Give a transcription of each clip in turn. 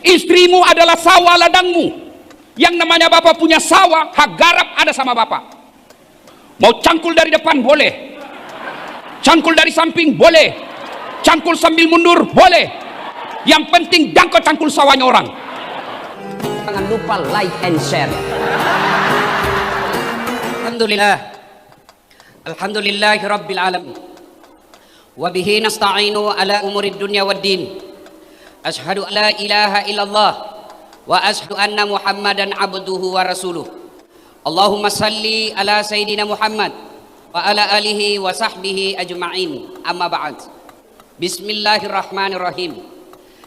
Istrimu adalah sawah ladangmu. Yang namanya bapak punya sawah, hak garap ada sama bapak. Mau cangkul dari depan boleh, cangkul dari samping boleh, cangkul sambil mundur boleh. Yang penting jangkau cangkul sawahnya orang. Jangan lupa like and share. Alhamdulillah, alhamdulillahi rabbil alamin. Wabihi nasta'inu ala umuri dunya wad din. Ashhadu an la ilaha illallah wa ashhadu anna Muhammadan abduhu wa rasuluh. Allahumma salli ala sayyidina Muhammad wa ala alihi wa sahbihi ajma'in. Amma ba'd. Bismillahirrahmanirrahim.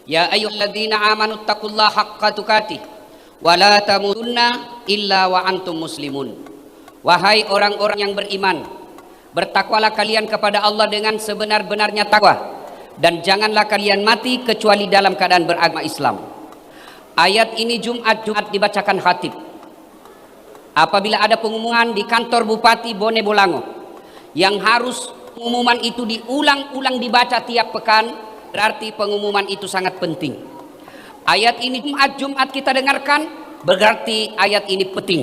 Ya ayyuhalladzina amanu taqullaha haqqa tuqatih wa la tamutunna illa wa antum muslimun. Wahai orang-orang yang beriman, bertakwalah kalian kepada Allah dengan sebenar-benarnya takwa, dan janganlah kalian mati kecuali dalam keadaan beragama Islam. Ayat ini Jumat dibacakan khatib. Apabila ada pengumuman di kantor Bupati Bone Bolango yang harus pengumuman itu diulang-ulang dibaca tiap pekan, berarti pengumuman itu sangat penting. Ayat ini Jumat kita dengarkan, berarti ayat ini penting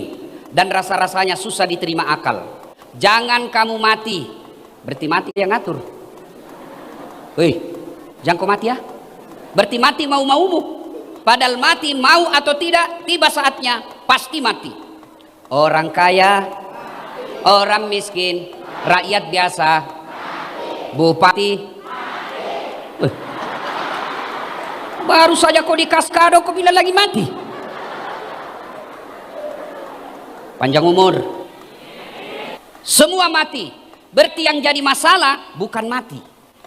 dan rasa-rasanya susah diterima akal. Jangan kamu mati, berarti mati yang ngatur. Wih, jangan kau mati ya. Berarti mati mau-maumu. Padahal mati mau atau tidak, tiba saatnya pasti mati. Orang kaya, orang miskin, rakyat biasa, bupati. Baru saja kau dikasih kado, kau bilang lagi mati. Panjang umur. Semua mati. Berarti yang jadi masalah bukan mati.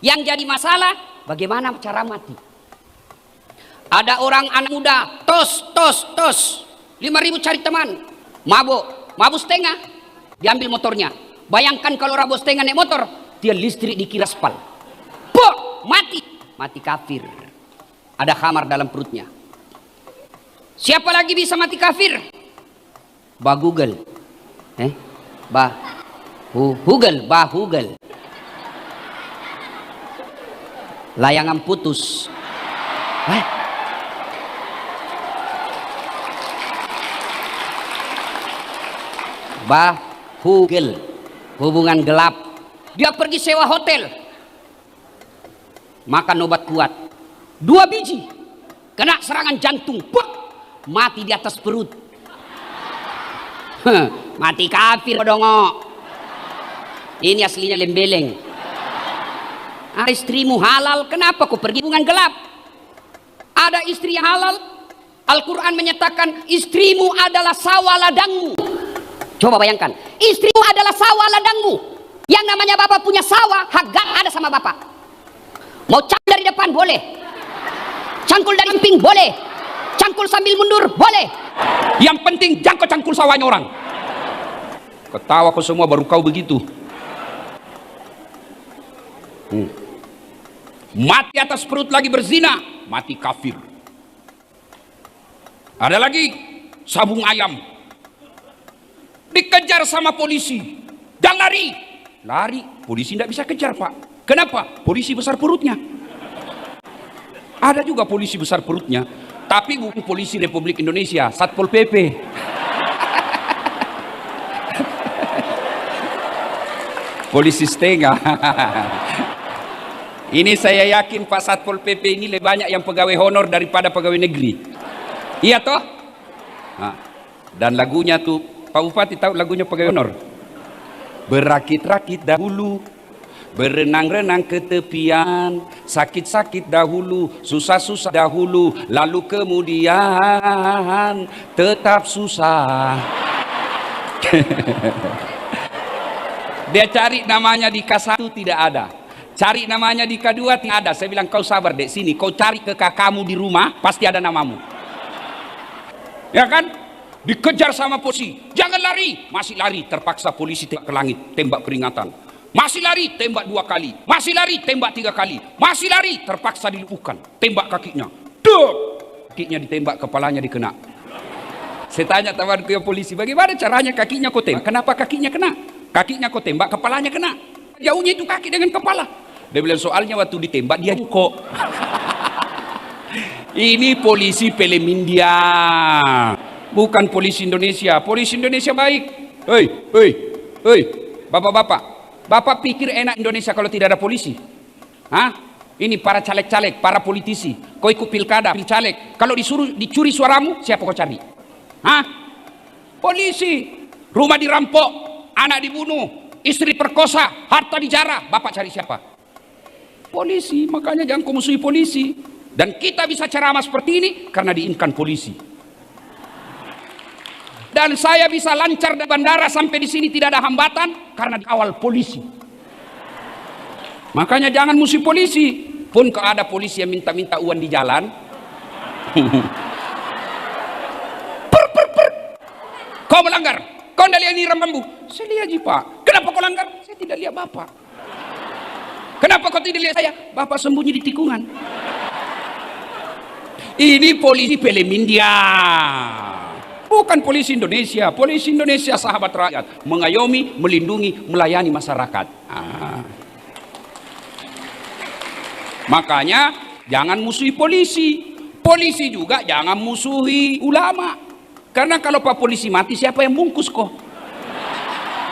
Yang jadi masalah bagaimana cara mati. Ada orang anak muda, tos, 5.000 cari teman, mabuk setengah, diambil motornya. Bayangkan kalau rabuk setengah naik motor, dia listrik dikira aspal. Mati kafir. Ada khamar dalam perutnya. Siapa lagi bisa mati kafir? Bahugel. Bahugel. Layangan putus. Bahugel, hubungan gelap. Dia pergi sewa hotel, makan obat kuat 2 biji, kena serangan jantung, mati di atas perut. Mati kafir dongo. Ini aslinya lembeleng. Ada istrimu halal, kenapa kau pergi hubungan gelap? Ada istri yang halal, Al-Quran menyatakan istrimu adalah sawah ladangmu. Coba bayangkan, istrimu adalah sawah ladangmu. Yang namanya bapak punya sawah, hak garap ada sama bapak. Mau cangkul dari depan boleh, cangkul dari samping boleh, cangkul sambil mundur boleh. Yang penting jangkau cangkul sawahnya orang. Ketawa kau semua baru kau begitu. Mati atas perut lagi berzina, mati kafir. Ada lagi sabung ayam, dikejar sama polisi dan lari, polisi tidak bisa kejar pak. Kenapa? Polisi besar perutnya. Ada juga polisi besar perutnya, tapi bukan polisi Republik Indonesia, Satpol PP. Polisi setengah. Ini saya yakin Pak Satpol PP ini lebih banyak yang pegawai honor daripada pegawai negeri. Iya toh? Nah, dan lagunya tuh Pak Bupati tahu lagunya pegawai honor? Berakit-rakit dahulu, berenang-renang ke tepian, sakit-sakit dahulu, susah-susah dahulu, lalu kemudian tetap susah. Dia cari namanya di K1 tidak ada, cari namanya di K2 tidak ada. Saya bilang kau sabar dek, sini kau cari ke kakakmu di rumah, pasti ada namamu. Ya kan? Dikejar sama polisi, jangan lari, masih lari, terpaksa polisi tembak ke langit, tembak peringatan. Masih lari, tembak 2 kali, masih lari, tembak 3 kali, masih lari, terpaksa dilumpuhkan, tembak kakinya, kakinya ditembak, kepalanya dikena. Saya tanya temanku yang polisi, bagaimana caranya kakinya kau tembak? Kenapa kakinya kena? Kakinya kau tembak, kepalanya kena. Jauhnya itu kaki dengan kepala. Dia bilang soalnya waktu ditembak dia jongkok. Ini polisi film India, bukan polisi Indonesia. Polisi Indonesia baik. Hei, hei, hei, bapak-bapak, bapak pikir enak Indonesia kalau tidak ada polisi? Hah? Ini para caleg-caleg, para politisi, kau ikut pilkada, caleg. Kalau disuruh dicuri suaramu, siapa kau cari? Hah? Polisi. Rumah dirampok, anak dibunuh, istri perkosa, harta dijarah, bapak cari siapa? Polisi. Makanya jangan kau musuhi polisi. Dan kita bisa ceramah seperti ini karena diinginkan polisi. Dan saya bisa lancar dari bandara sampai di sini tidak ada hambatan karena dikawal polisi. Makanya jangan musuh polisi. Pun kalau ada polisi yang minta-minta uang di jalan, kau melanggar. Kau tidak lihat ini bambu? Saya lihat ji pak. Kenapa kau langgar? Saya tidak lihat bapak. Kenapa kau tidak lihat saya? Bapak sembunyi di tikungan. Ini polisi film India, bukan polisi Indonesia. Polisi Indonesia sahabat rakyat, mengayomi, melindungi, melayani masyarakat. Makanya jangan musuhi polisi. Polisi juga jangan musuhi ulama. Karena kalau pak polisi mati, siapa yang bungkus kok?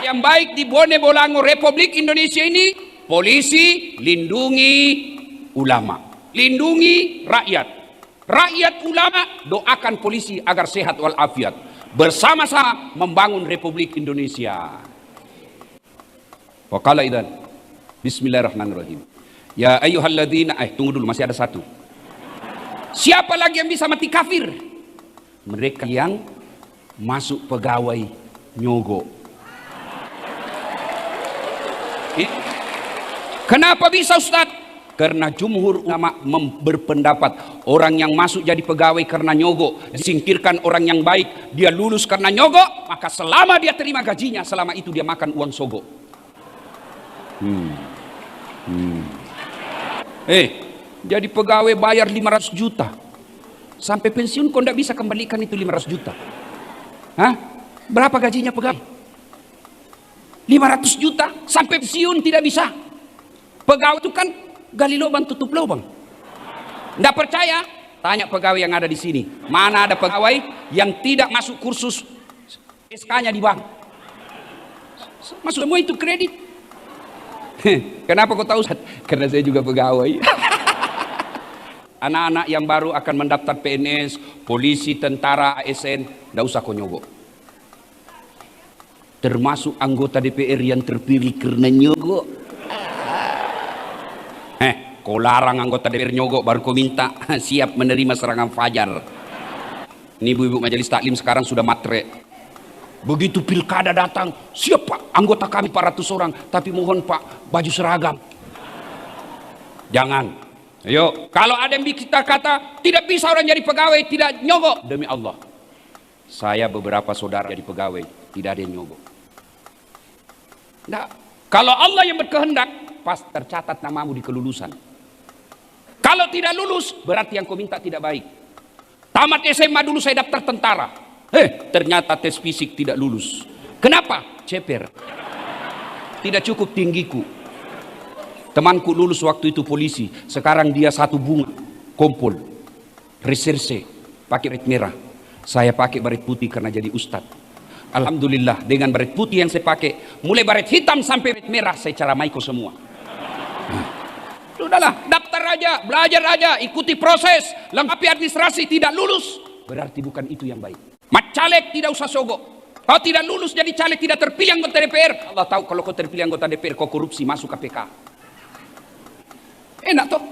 Yang baik di Bone Bolango Republik Indonesia ini, polisi lindungi ulama, lindungi rakyat. Rakyat ulama doakan polisi agar sehat walafiat. Bersama-sama membangun Republik Indonesia. Waqala idzan. Bismillahirrahmanirrahim. Ya ayyuhalladzina, tunggu dulu, masih ada satu. Siapa lagi yang bisa mati kafir? Mereka yang masuk pegawai nyogok. Kenapa bisa Ustaz? Karena jumhur ulama berpendapat orang yang masuk jadi pegawai karena nyogok, disingkirkan orang yang baik, dia lulus karena nyogok, maka selama dia terima gajinya, selama itu dia makan uang sogok. Jadi pegawai bayar 500 juta. Sampai pensiun kau tidak bisa kembalikan itu 500 juta. Hah? Berapa gajinya pegawai? 500 juta sampai pensiun tidak bisa. Pegawai itu kan gali lubang tutup lubang. Tidak percaya? Tanya pegawai yang ada di sini. Mana ada pegawai yang tidak masuk kursus SK-nya di bank? Masuk semua itu kredit. Kenapa kau tahu? Karena saya juga pegawai. Anak-anak yang baru akan mendaftar PNS, polisi, tentara, ASN, tidak usah kau nyogok. Termasuk anggota DPR yang terpilih karena nyogok. Kau larang anggota DPR nyogok, baru kau minta siap menerima serangan fajar. Ini ibu-ibu majelis taklim sekarang sudah matre. Begitu pilkada datang, siap pak, anggota kami 400 orang, tapi mohon pak, baju seragam. Jangan. Ayo, kalau ada yang kita kata tidak bisa orang jadi pegawai, tidak nyogok, demi Allah, saya beberapa saudara jadi pegawai, tidak ada yang nyogok. Nah, kalau Allah yang berkehendak, pas tercatat namamu di kelulusan. Kalau tidak lulus, berarti yang kau minta tidak baik. Tamat SMA dulu saya daftar tentara. Ternyata tes fisik tidak lulus. Kenapa? Ceper. Tidak cukup tinggiku. Temanku lulus waktu itu polisi. Sekarang dia satu bunga. Kompol. Reserse. Pakai baret merah. Saya pakai baret putih karena jadi ustadz. Alhamdulillah dengan baret putih yang saya pakai. Mulai baret hitam sampai baret merah. Saya caramai kau semua. Sudahlah, daftar aja, belajar aja, ikuti proses, lengkapi administrasi, tidak lulus. Berarti bukan itu yang baik. Caleg tidak usah sogok. Kau tidak lulus jadi caleg, tidak terpilih anggota DPR. Allah tahu kalau kau terpilih anggota DPR, kau korupsi, masuk KPK. Enak toh?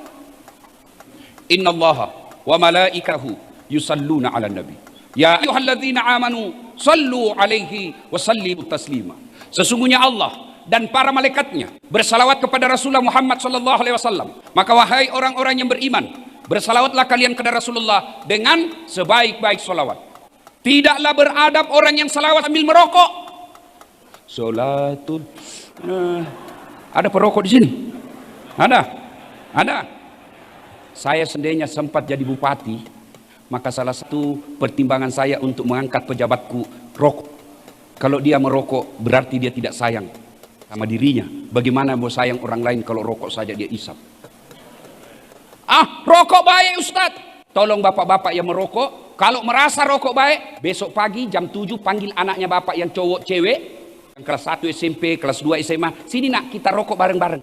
Innallaha wa malaikahu yusalluna ala nabi. Ya ayyuhalladzina amanu sallu alaihi wa sallimu taslima. Sesungguhnya Allah dan para malaikatnya bersalawat kepada Rasulullah Muhammad SAW. Maka wahai orang-orang yang beriman, bersalawatlah kalian kepada Rasulullah dengan sebaik-baik salawat. Tidaklah beradab orang yang salawat sambil merokok. Salatul. Ada perokok di sini? Ada. Saya sendirinya sempat jadi bupati, maka salah satu pertimbangan saya untuk mengangkat pejabatku rokok. Kalau dia merokok berarti dia tidak sayang sama dirinya. Bagaimana mau sayang orang lain kalau rokok saja dia isap? Rokok baik Ustaz. Tolong bapak-bapak yang merokok, kalau merasa rokok baik, besok pagi jam 7 panggil anaknya bapak yang cowok cewek, yang kelas 1 SMP, kelas 2 SMA, sini nak kita rokok bareng-bareng.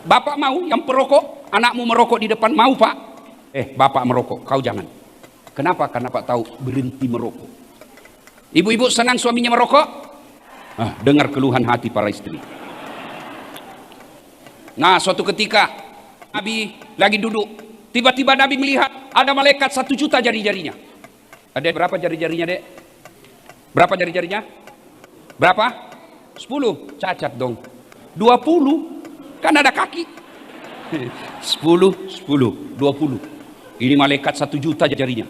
Bapak mau yang perokok, anakmu merokok di depan, mau pak? Bapak merokok, kau jangan. Kenapa? Karena pak tahu berhenti merokok. Ibu-ibu senang suaminya merokok? Dengar keluhan hati para istri. Nah, suatu ketika Nabi lagi duduk, tiba-tiba Nabi melihat ada malaikat 1 juta jari-jarinya. Ada berapa jari-jarinya, Dek? Berapa jari-jarinya? Berapa? 10. Cacat dong. 20. Kan ada kaki. 10, 20. Ini malaikat 1 juta jarinya.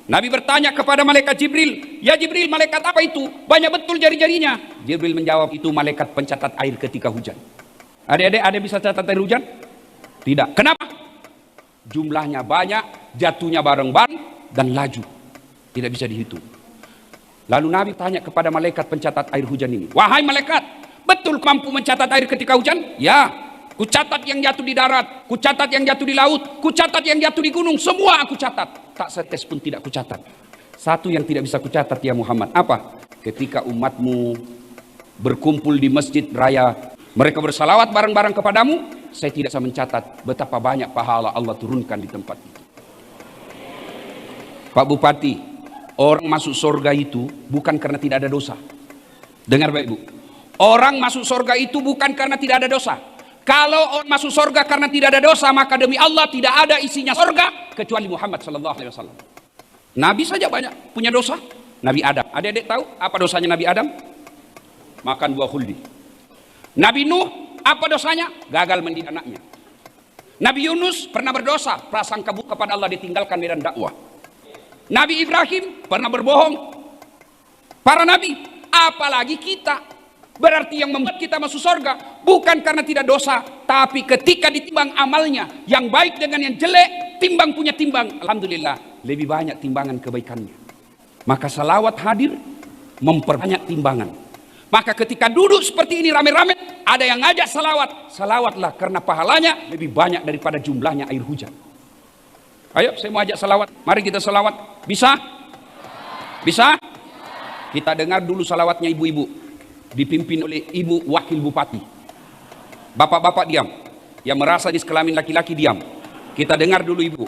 Nabi bertanya kepada malaikat Jibril, ya Jibril, malaikat apa itu? Banyak betul jari-jarinya. Jibril menjawab, itu malaikat pencatat air ketika hujan. Adik-adik, ada bisa catat air hujan? Tidak. Kenapa? Jumlahnya banyak, jatuhnya bareng-bareng, dan laju. Tidak bisa dihitung. Lalu Nabi tanya kepada malaikat pencatat air hujan ini, wahai malaikat, betul mampu mencatat air ketika hujan? Ya, kucatat yang jatuh di darat, kucatat yang jatuh di laut, kucatat yang jatuh di gunung, semua aku catat. Tak setes pun tidak kucatat. Satu yang tidak bisa kucatat ya Muhammad, apa? Ketika umatmu berkumpul di masjid raya, mereka bersalawat bareng-bareng kepadamu, saya tidak bisa mencatat betapa banyak pahala Allah turunkan di tempat itu. Pak Bupati, orang masuk surga itu bukan karena tidak ada dosa. Dengar baik Bu, orang masuk surga itu bukan karena tidak ada dosa. Kalau orang masuk surga karena tidak ada dosa, maka demi Allah tidak ada isinya surga kecuali Muhammad SAW. Nabi saja banyak punya dosa. Nabi Adam, adik-adik tahu apa dosanya Nabi Adam? Makan buah khuldi. Nabi Nuh, apa dosanya? Gagal mendidik anaknya. Nabi Yunus pernah berdosa, prasangka buruk kepada Allah, ditinggalkan medan dakwah. Nabi Ibrahim pernah berbohong. Para nabi, apalagi kita. Berarti yang membuat kita masuk surga bukan karena tidak dosa, tapi ketika ditimbang amalnya, yang baik dengan yang jelek, timbang punya timbang, alhamdulillah lebih banyak timbangan kebaikannya. Maka salawat hadir memperbanyak timbangan. Maka ketika duduk seperti ini rame-rame, ada yang ngajak salawat, salawatlah karena pahalanya lebih banyak daripada jumlahnya air hujan. Ayo, saya mau ajak salawat. Mari kita salawat. Bisa? Bisa? Kita dengar dulu salawatnya ibu-ibu. Dipimpin oleh ibu wakil bupati. Bapak-bapak diam. Yang merasa di sekelamin laki-laki diam. Kita dengar dulu ibu.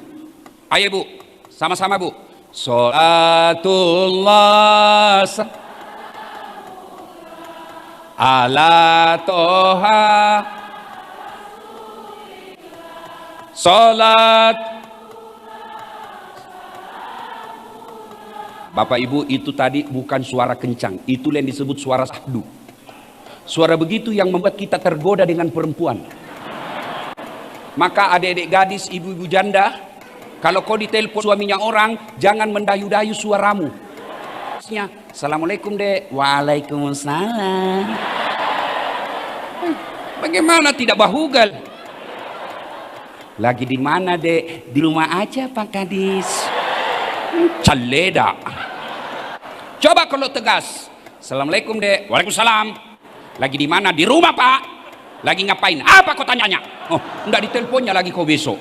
Ayo bu, sama-sama bu. Salatullah ala toha. Salat. Bapak Ibu, itu tadi bukan suara kencang, itu yang disebut suara sahdu. Suara begitu yang membuat kita tergoda dengan perempuan. Maka adik-adik gadis, ibu-ibu janda, kalau kau ditelepon suaminya orang, jangan mendayu-dayu suaramu. Assalamualaikum dek. Waalaikumsalam. Bagaimana tidak bahugal? Lagi di mana dek? Di rumah aja Pak Gadis. Caleda. Coba kalau tegas. Assalamualaikum dek. Waalaikumsalam. Lagi di mana? Di rumah Pak. Lagi ngapain? Apa kau tanyanya? Oh, enggak diteleponnya lagi kau besok.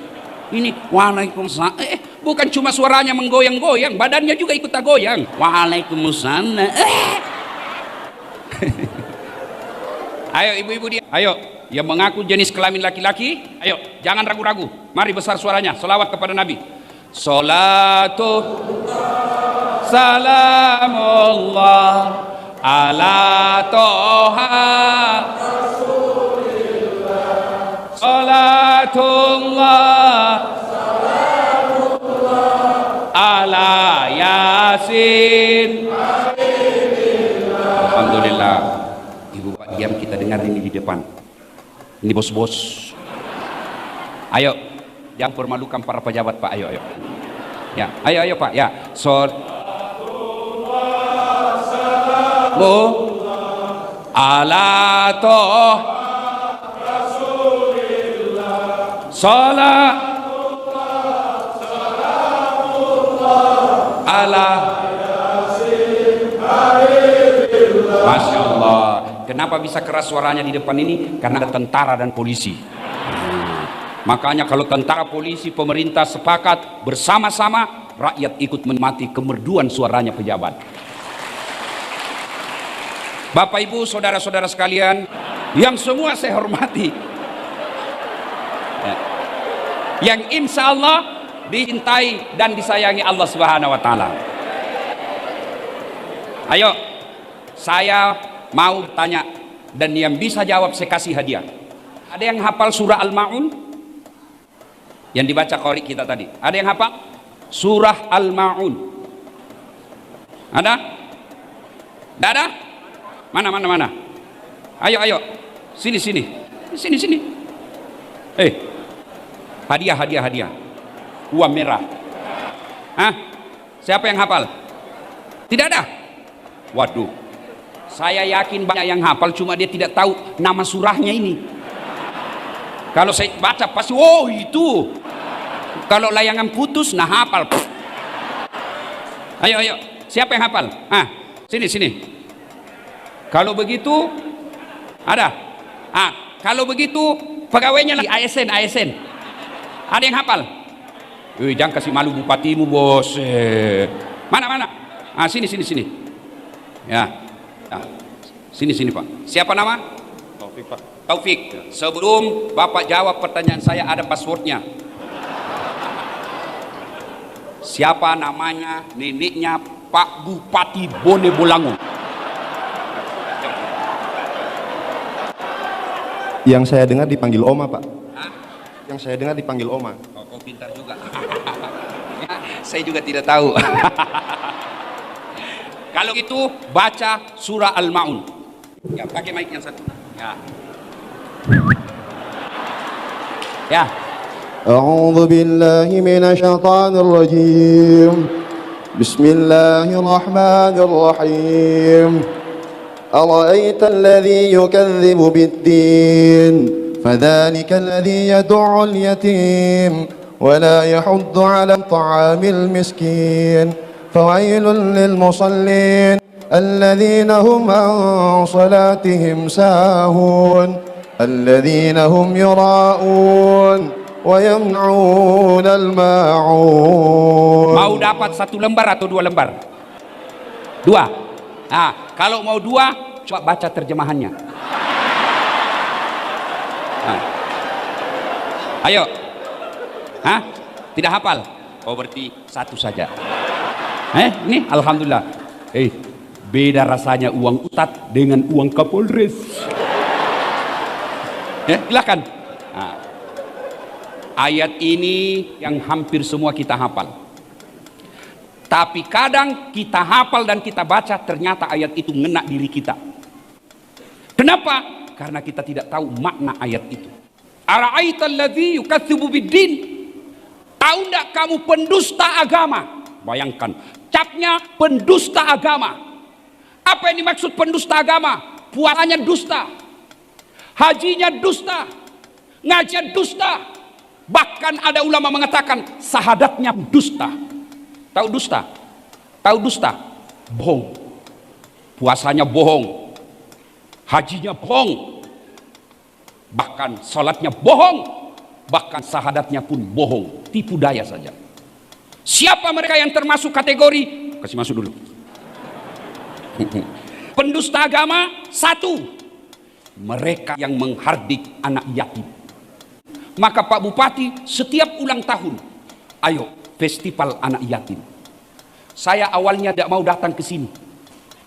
Ini waalaikumsalam. Bukan cuma suaranya menggoyang-goyang, badannya juga ikut goyang. Waalaikumsalam. Ayo ibu-ibu dia. Ayo, yang mengaku jenis kelamin laki-laki, ayo jangan ragu-ragu. Mari besar suaranya. Selawat kepada Nabi. Salatu salamullah ala toha Rasulillah. Salatullah ala yasin. Alhamdulillah. Ibu Pak diam, kita dengar ini di depan. Ini bos-bos. Ayo, jangan permalukan para pejabat Pak. Ayo. Ya, ayo Pak. Ya. Ala toh Rasulillah. Ala Masya Allah. Kenapa bisa keras suaranya di depan ini? Karena ada tentara dan polisi. Makanya kalau tentara, polisi, pemerintah sepakat bersama-sama, rakyat ikut menikmati kemerduan suaranya pejabat. Bapak Ibu, saudara-saudara sekalian, yang semua saya hormati, yang insya Allah dicintai dan disayangi Allah Subhanahu wa Ta'ala. Ayo, saya mau tanya, dan yang bisa jawab saya kasih hadiah. Ada yang hafal surah Al-Ma'un? Yang dibaca qori kita tadi. Ada yang hafal? Surah Al-Ma'un. Ada? Tidak ada? Mana? Ayo. Sini. Hadiah. Uang merah. Hah? Siapa yang hafal? Tidak ada? Waduh. Saya yakin banyak yang hafal, cuma dia tidak tahu nama surahnya ini. Kalau saya baca pasti, oh itu. Kalau layangan putus, nah hafal. Ayo. Siapa yang hafal? Sini. Kalau begitu, ada. Kalau begitu, pegawainya lagi ASN. Ada yang hafal? Jangan kasih malu bupatimu, bos. Mana? Sini. Ya. Sini Pak. Siapa nama? Taufik, Pak. Taufik. Sebelum Bapak jawab pertanyaan saya, ada passwordnya. Siapa namanya neneknya Pak Bupati Bone Bolango? Yang saya dengar dipanggil Oma, Pak. Yang saya dengar dipanggil Oma. Oh, pintar juga. Saya juga tidak tahu. Kalau itu baca surah Al-Ma'un. Ya, pakai mic yang satu. Ya. أعوذ بالله من الشيطان الرجيم بسم الله الرحمن الرحيم أرأيت الذي يكذب بالدين فذلك الذي يدع اليتيم ولا يحض على طعام المسكين فويل للمصلين الذين هم عن صلاتهم ساهون الذين هم يراءون ويمنعون الماعون. Mau dapat 1 lembar atau 2 lembar? 2. Kalau mau 2, coba baca terjemahannya. Ayo. Tidak hafal? Oh, berarti 1 saja. Ini alhamdulillah. Beda rasanya uang Ustadz dengan uang Kapolres. Silakan. Ayat ini yang hampir semua kita hafal. Tapi kadang kita hafal dan kita baca, ternyata ayat itu ngena diri kita. Kenapa? Karena kita tidak tahu makna ayat itu. Ara'aital ladzi yukadzibu biddin. Tahu enggak kamu pendusta agama? Bayangkan, capnya pendusta agama. Apa yang dimaksud pendusta agama? Puasanya dusta, hajinya dusta, ngajian dusta. Bahkan ada ulama mengatakan sahadatnya dusta. Tahu dusta? Bohong. Puasanya bohong, hajinya bohong, bahkan salatnya bohong, bahkan sahadatnya pun bohong. Tipu daya saja. Siapa mereka yang termasuk kategori? Kasih masuk dulu. Pendusta agama, 1, mereka yang menghardik anak yatim. Maka Pak Bupati setiap ulang tahun, ayo festival anak yatim. Saya awalnya tidak mau datang ke sini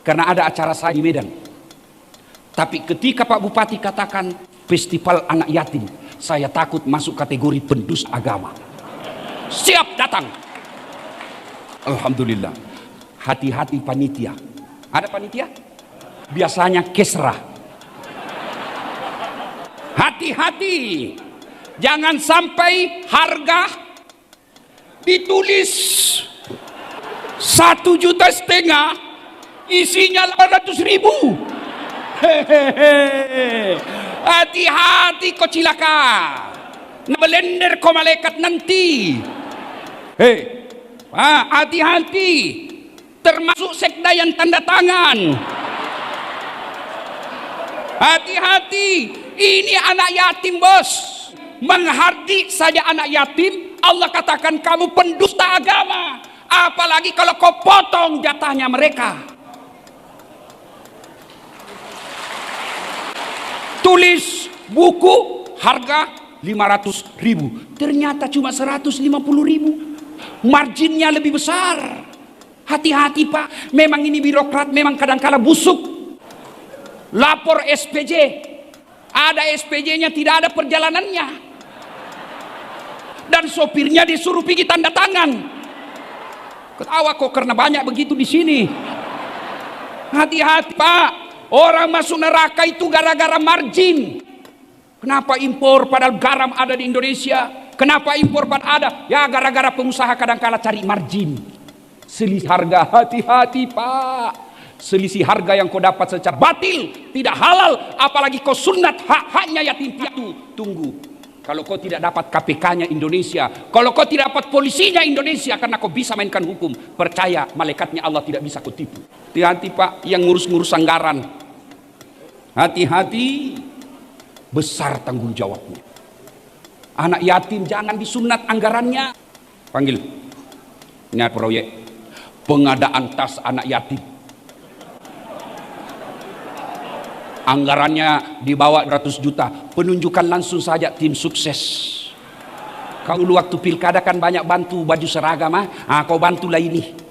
karena ada acara saya di Medan. Tapi ketika Pak Bupati katakan festival anak yatim, saya takut masuk kategori pendusta agama. Siap datang. Alhamdulillah. Hati-hati panitia. Ada panitia? Biasanya kesrah. Hati-hati. Jangan sampai harga ditulis 1,5 juta, isinya 800.000. Hati-hati kau cilaka. Nabelender kau malaikat nanti. Hati-hati. Termasuk sekda yang tanda tangan. Hati-hati. Ini anak yatim, bos. menghardik saja anak yatim, Allah katakan kamu pendusta agama. Apalagi kalau kau potong jatahnya mereka. Tulis buku harga 500.000, ternyata cuma 150.000. Marginnya lebih besar. Hati-hati Pak, memang ini birokrat, memang kadang-kala busuk. Lapor SPJ, ada SPJ-nya, tidak ada perjalanannya, dan sopirnya disuruh pergi tanda tangan. Ketawa kok karena banyak begitu di sini. Hati-hati Pak, orang masuk neraka itu gara-gara margin. Kenapa impor padahal garam ada di Indonesia? Kenapa impor padahal ada? Ya gara-gara pengusaha kadang-kala cari margin, selisih harga. Hati-hati Pak, selisih harga yang kau dapat secara batil, tidak halal, apalagi kau sunat hak-haknya yatim piatu. Tunggu, kalau kau tidak dapat KPK-nya Indonesia, kalau kau tidak dapat polisinya Indonesia, karena kau bisa mainkan hukum, percaya malaikatnya Allah tidak bisa kau tipu. Hati-hati Pak, yang ngurus-ngurus anggaran, hati-hati, besar tanggung jawabnya. Anak yatim jangan disunat anggarannya. Panggil, ini ada proyek pengadaan tas anak yatim. Anggarannya dibawa 100 juta, penunjukan langsung saja tim sukses. Kau dulu waktu pilkada kan banyak bantu baju seragam, kau bantulah ini.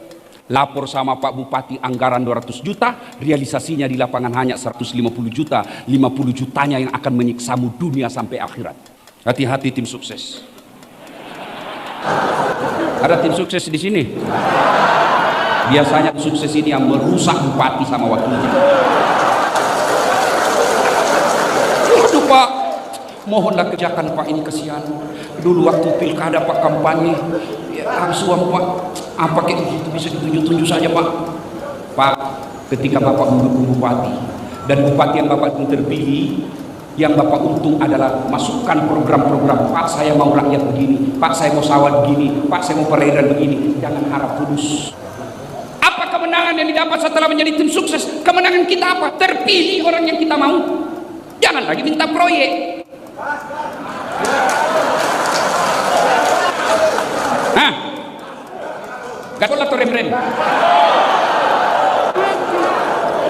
Lapor sama Pak Bupati, anggaran 200 juta, realisasinya di lapangan hanya 150 juta, 50 jutanya yang akan menyiksamu dunia sampai akhirat. Hati-hati tim sukses. Ada tim sukses di sini. Biasanya sukses ini yang merusak bupati sama wakilnya. Pak, mohonlah kerjakan Pak, ini kesian. Dulu waktu pilkada Pak kampanye, ya, suam Pak, apa kayak gitu bisa ditunjuk-tunjuk saja Pak. Pak, ketika Bapak mendukung bupati dan bupati yang Bapak terpilih, yang Bapak untung adalah masukkan program-program. Pak, saya mau rakyat begini, Pak, saya mau sawah begini, Pak, saya mau perairan begini. Jangan harap tulus. Apa kemenangan yang didapat setelah menjadi tim sukses? Kemenangan kita apa? Terpilih orang yang kita mau. Jangan lagi minta proyek. Gagal atau rem-rem.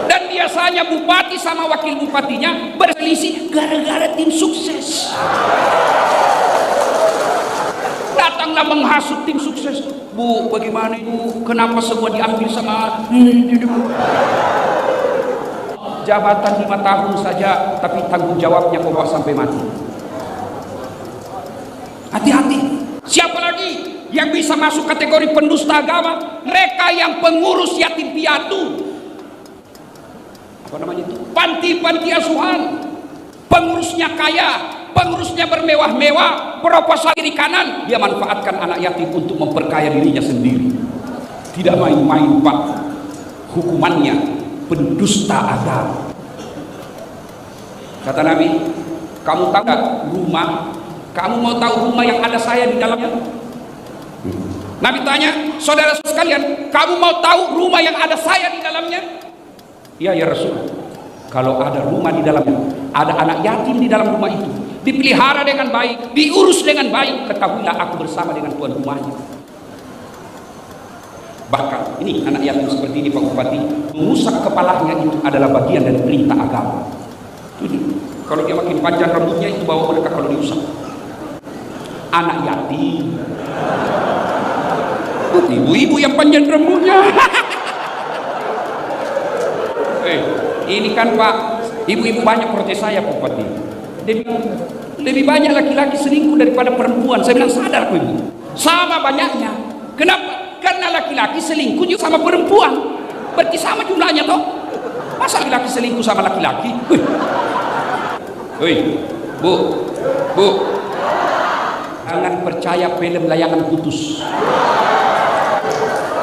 Dan biasanya bupati sama wakil bupatinya berselisih gara-gara tim sukses. Datanglah menghasut tim sukses. Bu, bagaimana Bu? Kenapa semua diambil sama jabatan 5 tahun saja, tapi tanggung jawabnya kau bawa sampai mati. Hati-hati. Siapa lagi yang bisa masuk kategori pendusta agama? Mereka yang pengurus yatim piatu. Apa namanya itu? Panti-panti asuhan. Pengurusnya kaya, pengurusnya bermewah-mewah, proposal kiri kanan, dia manfaatkan anak yatim untuk memperkaya dirinya sendiri. Tidak main-main Pak, hukumannya pendusta agama. Kata Nabi, kamu tahu gak rumah? Kamu mau tahu rumah yang ada saya di dalamnya? Nabi tanya, saudara sekalian, kamu mau tahu rumah yang ada saya di dalamnya? Iya ya Rasul. Kalau ada rumah di dalamnya, ada anak yatim di dalam rumah itu, dipelihara dengan baik, diurus dengan baik, ketahuilah aku bersama dengan tuan rumahnya. Bahkan ini anak yatim seperti ini Pak Bupati, mengusap kepalanya itu adalah bagian dari perintah agama. Kalau dia makin panjang rambutnya itu bawa mereka kalau diusap. Anak yatim, ibu-ibu yang panjang rambutnya. Ini kan Pak, ibu-ibu banyak protes saya Pak Bupati. Lebih banyak laki-laki selingkuh daripada perempuan. Saya bilang sadar Pak Ibu, sama banyaknya. Kenapa? Karena laki-laki selingkuh juga sama perempuan, berarti sama jumlahnya toh. Masa laki-laki selingkuh sama laki-laki? Bu, jangan percaya film layangan putus.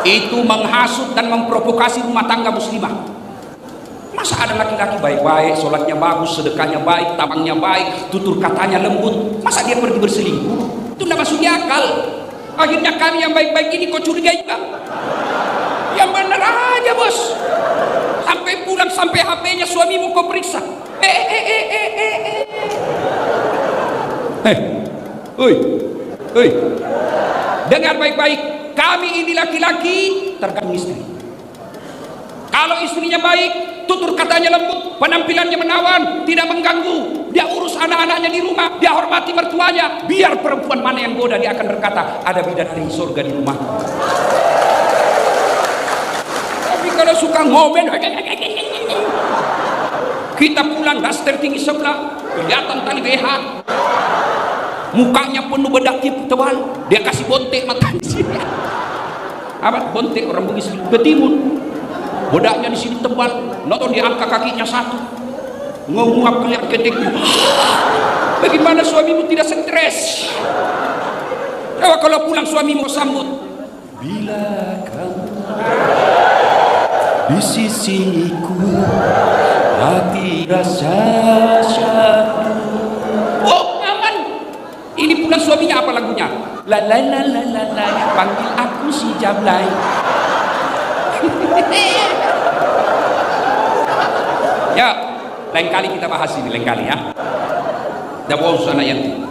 Itu menghasut dan memprovokasi rumah tangga muslimah. Masa ada laki-laki baik-baik, sholatnya bagus, sedekahnya baik, tabangnya baik, tutur katanya lembut, masa dia pergi berselingkuh? Itu tidak masuk di akal. Akhirnya kami yang baik-baik ini kau curigai juga. Yang benar aja bos. Sampai pulang sampai HP-nya suamimu kau periksa. Hei, hei, dengar baik-baik. Kami ini laki-laki tergantung istri. Kalau istrinya baik, tutur katanya lembut, penampilannya menawan, tidak mengganggu, dia urus anak-anaknya di rumah, dia hormati mertuanya, biar perempuan mana yang goda, dia akan berkata, ada bidadari surga di rumah. Tapi kalau suka ngomen, kita pulang daster tinggi sebelah, kelihatan tali BH, mukanya penuh bedak tebal, dia kasih bontek mata di sini. Apa bontek orang Bugis Betimun? Bedaknya di sini tebal, nonton diangkat kakinya satu, nguap kelihatan keteknya. Bagaimana suamimu tidak stres? Coba kalau pulang suamimu sambut, bila kamu di sisiku, hati rasa syahdu. Oh aman. Ini pulang suaminya apa lagunya? La la la la la la, panggil aku si Jablay. Ya, lain kali kita bahas ini, lain kali ya. Dawus anak yatim.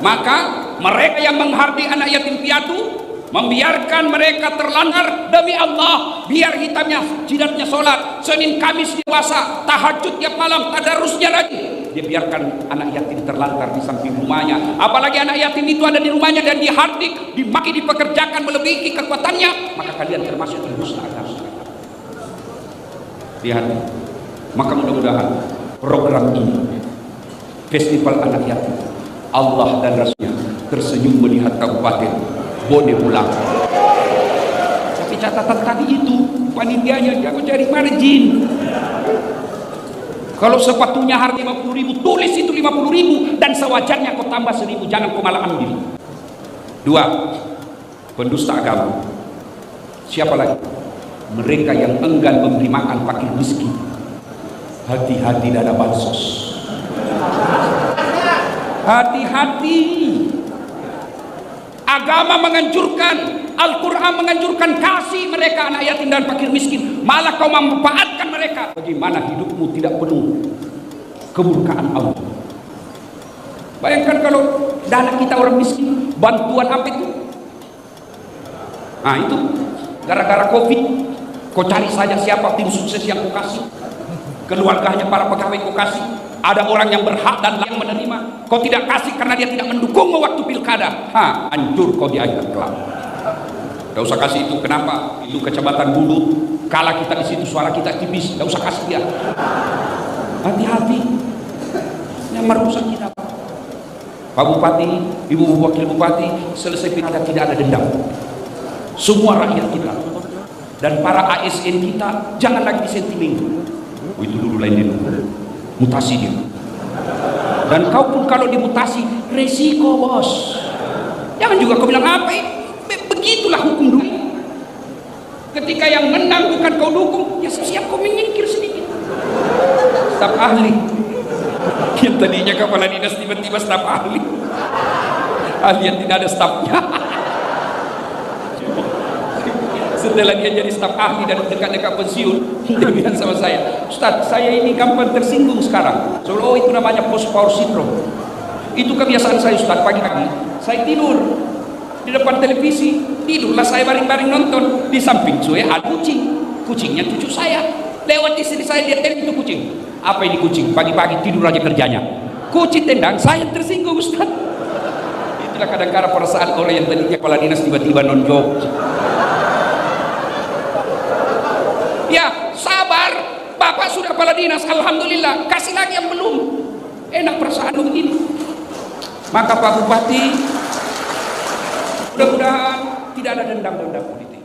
Maka mereka yang menghardi anak yatim piatu, membiarkan mereka terlantar, demi Allah, biar hitamnya jidatnya sholat, Senin Kamis puasa, tahajud tiap malam, tadarusnya lagi. Dia biarkan anak yatim terlantar di samping rumahnya. Apalagi anak yatim itu ada di rumahnya dan dihardik, dimaki, dipekerjakan melebihi kekuatannya, maka kalian termasuk dusta agama. Lihat, maka mudah-mudahan program ini, Festival Anak Yatim, Allah dan Rasulnya tersenyum melihat Kabupaten Bone pulang. Tapi catatan tadi itu panitianya dia cari margin. Kalau sepatunya harga 50.000, tulis itu 50.000 dan sewajarnya kau tambah 1.000, jangan kau malah ambil. 2, pendusta agama. Siapa lagi? Mereka yang enggan memberi makan fakir miskin. Hati-hati dana bansos. Hati-hati. Agama menganjurkan, Al-Quran menganjurkan, kasih mereka anak yatim dan fakir miskin, malah kau memanfaatkan mereka. Bagaimana hidupmu tidak penuh kemurkaan Allah? Bayangkan kalau dana kita orang miskin, bantuan apa itu? Nah itu gara-gara COVID, kau cari saja siapa tim sukses yang kau kasih, keluarganya para pegawai kau kasih. Ada orang yang berhak dan layak menerima, kau tidak kasih karena dia tidak mendukungmu waktu pilkada. Hancur kau di akhirat kelak. Tidak usah kasih itu. Kenapa? Itu kecamatan Bulu, kala kita di situ suara kita tipis, tidak usah kasih dia. Hati-hati, yang merusak kita. Pak Bupati, Ibu Wakil Bupati, selesai pilkada tidak ada dendam. Semua rakyat kita dan para ASN kita jangan lagi disentimen. Itu dulu lain dulu. Mutasi dia. Dan kau pun kalau dimutasi resiko bos. Jangan juga kau bilang apa? Begitulah hukum dunia. Ketika yang menang bukan kau dukung, ya siap kau menyingkir sedikit. Staf ahli. Yang tadinya kepala dinas tiba-tiba staf ahli. Ahli yang tidak ada stafnya. Setelah dia jadi staf ahli dan dekat-dekat pensiun, dia bilang sama saya, Ustaz, saya ini gampang tersinggung sekarang. So, itu namanya post power syndrome. Itu kebiasaan saya Ustaz, pagi-pagi saya tidur di depan televisi, tidurlah saya baring-baring nonton. Di samping saya ada kucing, kucingnya cucu saya. Lewat istri saya, dia tendang itu kucing. Apa ini kucing? Pagi-pagi tidur aja kerjanya. Kucing tendang, saya tersinggung Ustaz. Itulah kadang-kadang perasaan orang yang tadinya kepala dinas tiba-tiba non-job. Ya sabar, Bapak sudah kepala dinas, Alhamdulillah, kasih lagi yang belum. Enak perasaan begini. Maka Pak Bupati, mudah-mudahan tidak ada dendam-dendam politik.